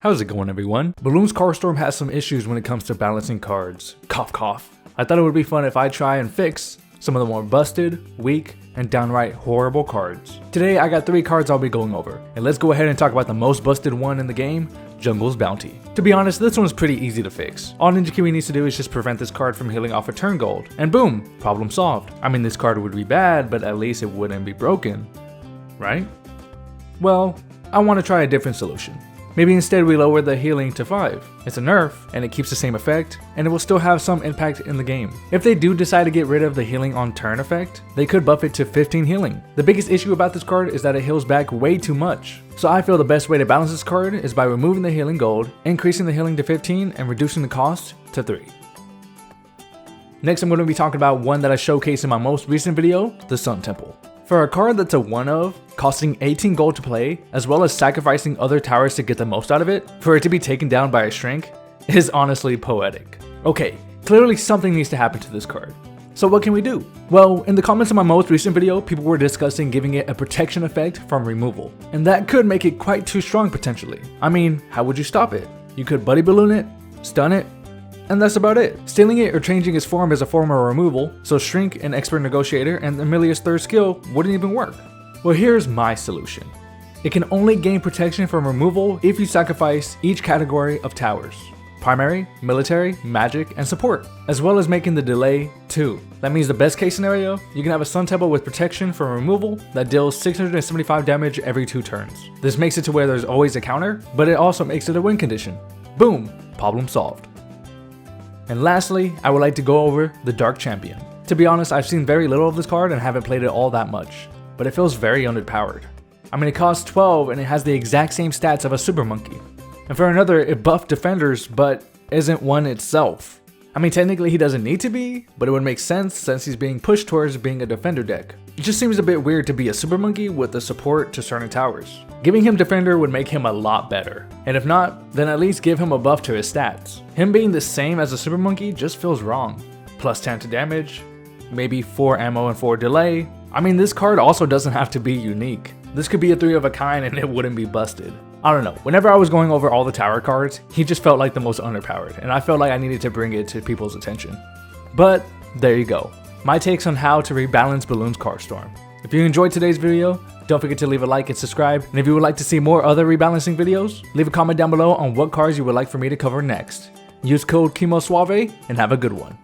How's it going, everyone? Bloons Card Storm has some issues when it comes to balancing cards. Cough cough. I thought it would be fun if I try and fix some of the more busted, weak, and downright horrible cards. Today I got 3 cards I'll be going over, and let's go ahead and talk about the most busted one in the game, Jungle's Bounty. To be honest, this one's pretty easy to fix. All Ninja Kiwi needs to do is just prevent this card from healing off a turn gold, and boom, problem solved. I mean, this card would be bad, but at least it wouldn't be broken, right? Well, I want to try a different solution. Maybe instead we lower the healing to 5. It's a nerf, and it keeps the same effect, and it will still have some impact in the game. If they do decide to get rid of the healing on turn effect, they could buff it to 15 healing. The biggest issue about this card is that it heals back way too much. So I feel the best way to balance this card is by removing the healing gold, increasing the healing to 15, and reducing the cost to 3. Next, I'm going to be talking about one that I showcased in my most recent video, the Sun Temple. For a card that's a 1 of, costing 18 gold to play, as well as sacrificing other towers to get the most out of it, for it to be taken down by a shrink, is honestly poetic. Okay, clearly something needs to happen to this card. So what can we do? Well, in the comments of my most recent video, people were discussing giving it a protection effect from removal, and that could make it quite too strong potentially. I mean, how would you stop it? You could buddy balloon it, stun it, and that's about it. Stealing it or changing its form is a form of removal, so Shrink and Expert Negotiator and Amelia's third skill wouldn't even work. Well, here's my solution. It can only gain protection from removal if you sacrifice each category of towers: primary, military, magic, and support, as well as making the delay 2. That means the best case scenario, you can have a Sun Temple with protection from removal that deals 675 damage every 2 turns. This makes it to where there's always a counter, but it also makes it a win condition. Boom, problem solved. And lastly, I would like to go over the Dark Champion. To be honest, I've seen very little of this card and haven't played it all that much, but it feels very underpowered. I mean, it costs 12 and it has the exact same stats of a Super Monkey. And for another, it buffed defenders, but isn't one itself. I mean, technically he doesn't need to be, but it would make sense since he's being pushed towards being a defender deck. It just seems a bit weird to be a Super Monkey with the support to certain towers. Giving him defender would make him a lot better. And if not, then at least give him a buff to his stats. Him being the same as a Super Monkey just feels wrong. Plus 10 to damage, maybe 4 ammo and 4 delay. I mean, this card also doesn't have to be unique. This could be a 3 of a kind and it wouldn't be busted. I don't know, whenever I was going over all the tower cards, he just felt like the most underpowered, and I felt like I needed to bring it to people's attention. But there you go, my takes on how to rebalance Bloons Card Storm. If you enjoyed today's video, don't forget to leave a like and subscribe, and if you would like to see more other rebalancing videos, leave a comment down below on what cards you would like for me to cover next. Use code KEMOSUAVE and have a good one.